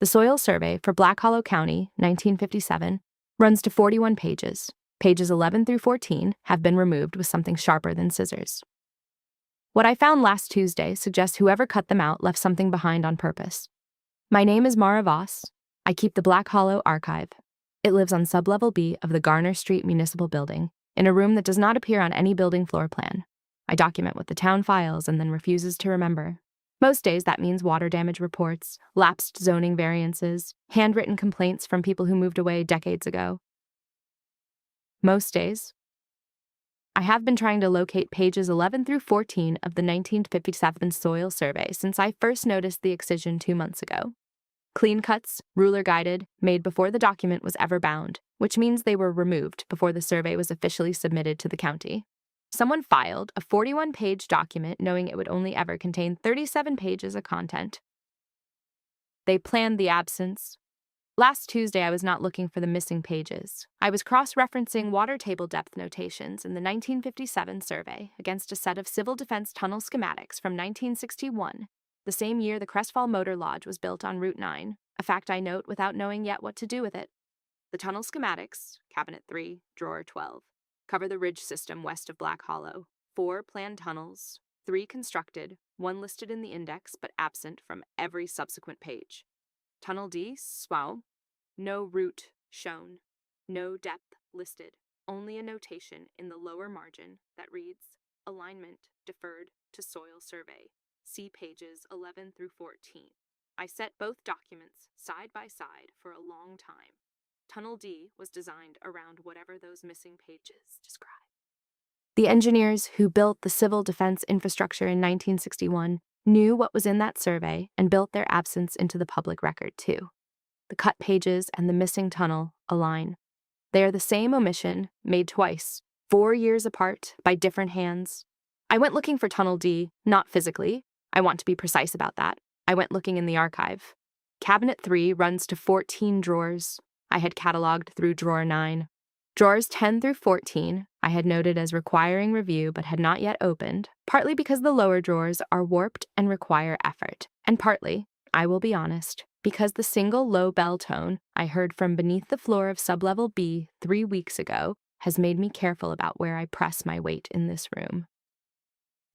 The soil survey for Black Hollow County, 1957, runs to 41 pages. Pages 11 through 14 have been removed with something sharper than scissors. What I found last Tuesday suggests whoever cut them out left something behind on purpose. My name is Mara Voss. I keep the Black Hollow Archive. It lives on Sublevel B of the Garner Street Municipal Building, in a room that does not appear on any building floor plan. I document what the town files and then refuses to remember. Most days that means water damage reports, lapsed zoning variances, handwritten complaints from people who moved away decades ago. Most days, I have been trying to locate pages 11 through 14 of the 1957 soil survey since I first noticed the excision 2 months ago. Clean cuts, ruler-guided, made before the document was ever bound, which means they were removed before the survey was officially submitted to the county. Someone filed a 41-page document knowing it would only ever contain 37 pages of content. They planned the absence. Last Tuesday, I was not looking for the missing pages. I was cross-referencing water table depth notations in the 1957 survey against a set of civil defense tunnel schematics from 1961, the same year the Crestfall Motor Lodge was built on Route 9, a fact I note without knowing yet what to do with it. The tunnel schematics, Cabinet 3, Drawer 12, cover the ridge system west of Black Hollow. 4 planned tunnels, 3 constructed, 1 listed in the index but absent from every subsequent page. Tunnel D, SWOW, no route shown, no depth listed, only a notation in the lower margin that reads, alignment deferred to soil survey. See pages 11 through 14. I set both documents side by side for a long time. Tunnel D was designed around whatever those missing pages describe. The engineers who built the civil defense infrastructure in 1961 knew what was in that survey and built their absence into the public record, too. The cut pages and the missing tunnel align. They are the same omission, made twice, 4 years apart, by different hands. I went looking for Tunnel D, not physically. I want to be precise about that. I went looking in the archive. Cabinet 3 runs to 14 drawers. I had cataloged through Drawer 9. Drawers 10 through 14 I had noted as requiring review but had not yet opened, partly because the lower drawers are warped and require effort, and partly, I will be honest, because the single low bell tone I heard from beneath the floor of Sublevel B 3 weeks ago has made me careful about where I press my weight in this room.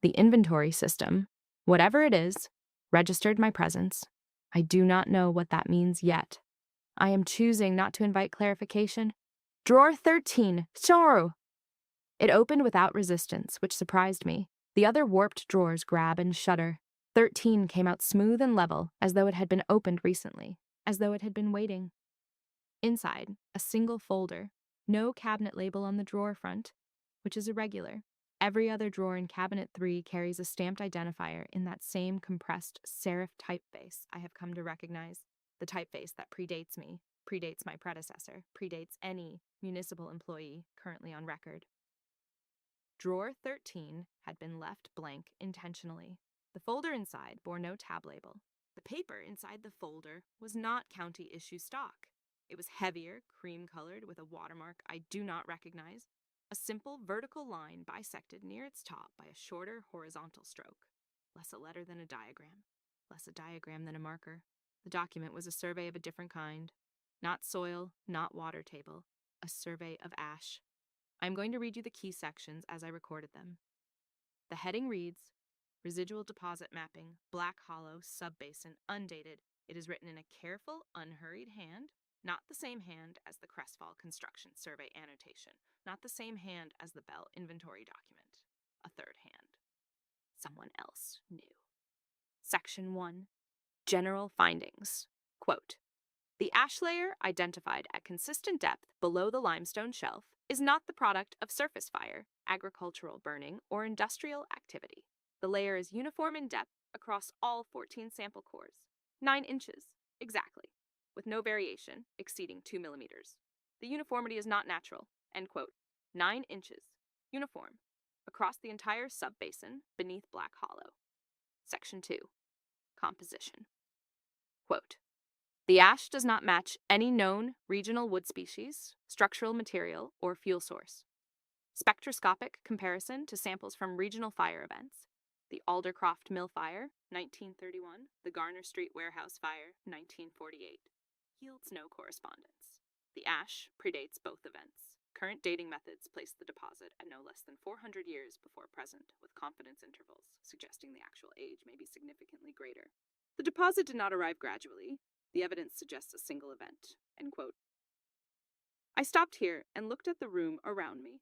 The inventory system, whatever it is, registered my presence. I do not know what that means yet. I am choosing not to invite clarification. Drawer 13, sorrow! It opened without resistance, which surprised me. The other warped drawers grab and shudder. 13 came out smooth and level, as though it had been opened recently, as though it had been waiting. Inside, a single folder, no cabinet label on the drawer front, which is irregular. Every other drawer in Cabinet 3 carries a stamped identifier in that same compressed serif typeface I have come to recognize. The typeface that predates me, predates my predecessor, predates any municipal employee currently on record. Drawer 13 had been left blank intentionally. The folder inside bore no tab label. The paper inside the folder was not county issue stock. It was heavier, cream-colored, with a watermark I do not recognize. A simple vertical line bisected near its top by a shorter horizontal stroke. Less a letter than a diagram. Less a diagram than a marker. The document was a survey of a different kind. Not soil, not water table. A survey of ash. I'm going to read you the key sections as I recorded them. The heading reads, Residual Deposit Mapping, Black Hollow, Subbasin, undated. It is written in a careful, unhurried hand, not the same hand as the Crestfall Construction Survey annotation, not the same hand as the Bell inventory document. A third hand. Someone else knew. Section 1. General Findings. Quote, the ash layer identified at consistent depth below the limestone shelf is not the product of surface fire, agricultural burning, or industrial activity. The layer is uniform in depth across all 14 sample cores, 9 inches, exactly, with no variation exceeding 2 millimeters. The uniformity is not natural, end quote. 9 inches, uniform, across the entire subbasin beneath Black Hollow. Section 2. Composition. Quote, the ash does not match any known regional wood species, structural material, or fuel source. Spectroscopic comparison to samples from regional fire events The Aldercroft Mill Fire, 1931. The Garner Street Warehouse Fire, 1948. Yields no correspondence. The ash predates both events. Current dating methods place the deposit at no less than 400 years before present, with confidence intervals suggesting the actual age may be significantly greater. The deposit did not arrive gradually. The evidence suggests a single event." End quote. I stopped here and looked at the room around me.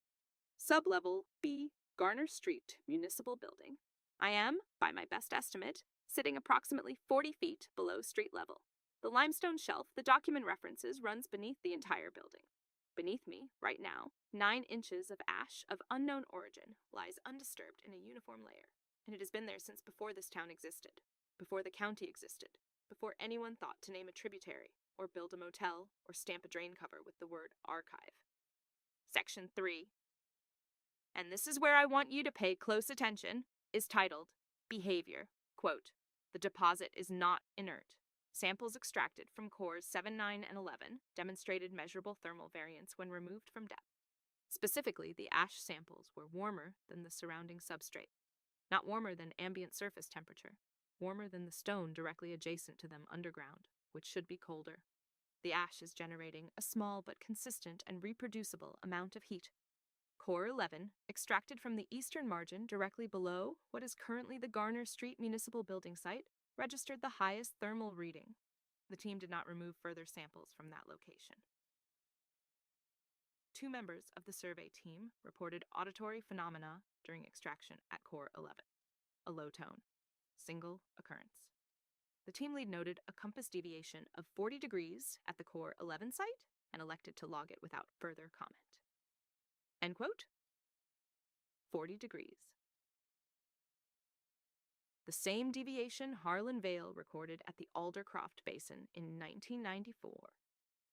Sublevel B, Garner Street Municipal Building. I am, by my best estimate, sitting approximately 40 feet below street level. The limestone shelf the document references runs beneath the entire building. Beneath me, right now, 9 inches of ash of unknown origin lies undisturbed in a uniform layer, and it has been there since before this town existed, before the county existed, before anyone thought to name a tributary, or build a motel, or stamp a drain cover with the word archive. Section 3. And this is where I want you to pay close attention, is titled Behavior. Quote, "The deposit is not inert. Samples extracted from cores 7, 9, and 11 demonstrated measurable thermal variance when removed from depth. Specifically, the ash samples were warmer than the surrounding substrate, not warmer than ambient surface temperature, warmer than the stone directly adjacent to them underground, which should be colder. The ash is generating a small but consistent and reproducible amount of heat. Core 11, extracted from the eastern margin directly below what is currently the Garner Street Municipal Building site, registered the highest thermal reading. The team did not remove further samples from that location. 2 members of the survey team reported auditory phenomena during extraction at Core 11. A low tone. Single occurrence. The team lead noted a compass deviation of 40 degrees at the Core 11 site and elected to log it without further comment." End quote. 40 degrees. The same deviation Harlan Vale recorded at the Aldercroft Basin in 1994.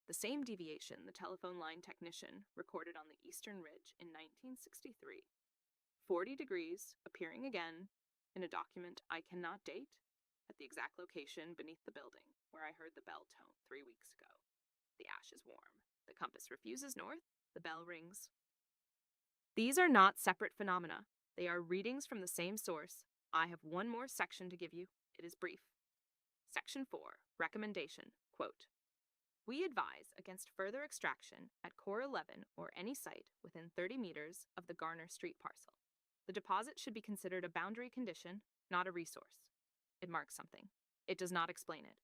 The same deviation the telephone line technician recorded on the Eastern Ridge in 1963. 40 degrees appearing again in a document I cannot date at the exact location beneath the building where I heard the bell tone 3 weeks ago. The ash is warm. The compass refuses north. The bell rings. These are not separate phenomena. They are readings from the same source. I have one more section to give you. It is brief. Section 4, Recommendation. Quote, "We advise against further extraction at Core 11 or any site within 30 meters of the Garner Street parcel. The deposit should be considered a boundary condition, not a resource. It marks something. It does not explain it.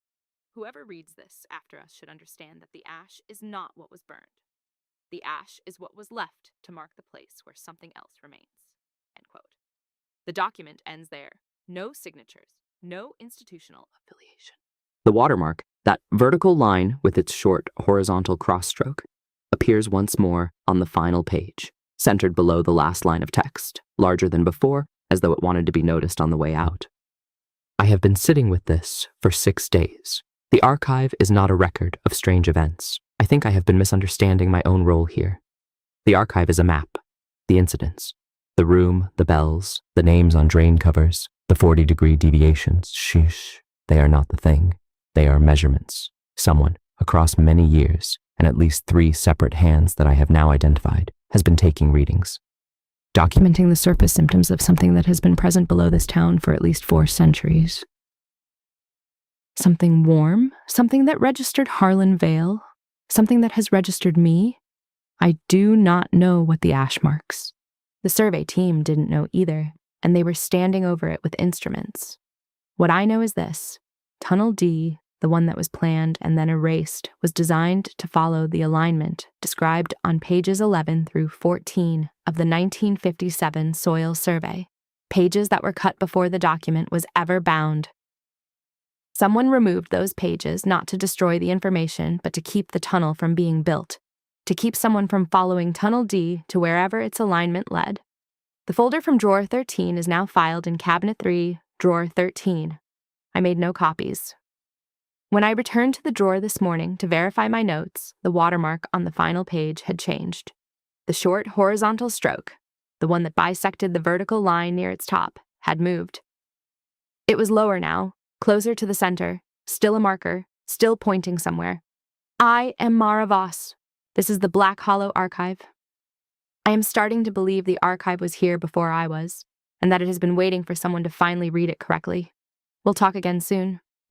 Whoever reads this after us should understand that the ash is not what was burned. The ash is what was left to mark the place where something else remains." End quote. The document ends there. No signatures, no institutional affiliation. The watermark, that vertical line with its short horizontal cross-stroke, appears once more on the final page, centered below the last line of text, larger than before, as though it wanted to be noticed on the way out. I have been sitting with this for 6 days. The archive is not a record of strange events. I think I have been misunderstanding my own role here. The archive is a map, the incidents, the room, the bells, the names on drain covers, the 40-degree deviations. Sheesh, they are not the thing. They are measurements. Someone, across many years, and at least 3 separate hands that I have now identified, has been taking readings, documenting the surface symptoms of something that has been present below this town for at least 4 centuries. Something warm, something that registered Harlan Vale, something that has registered me. I do not know what the ash marks. The survey team didn't know either, and they were standing over it with instruments. What I know is this: Tunnel D, the one that was planned and then erased, was designed to follow the alignment described on pages 11 through 14 of the 1957 soil survey, pages that were cut before the document was ever bound. Someone removed those pages not to destroy the information, but to keep the tunnel from being built, to keep someone from following Tunnel D to wherever its alignment led. The folder from Drawer 13 is now filed in Cabinet 3, Drawer 13. I made no copies. When I returned to the drawer this morning to verify my notes, the watermark on the final page had changed. The short horizontal stroke, the one that bisected the vertical line near its top, had moved. It was lower now, closer to the center, still a marker, still pointing somewhere. I am Mara Voss. This is the Black Hollow Archive. I am starting to believe the archive was here before I was. and that it has been waiting for someone to finally read it correctly. We'll talk again soon.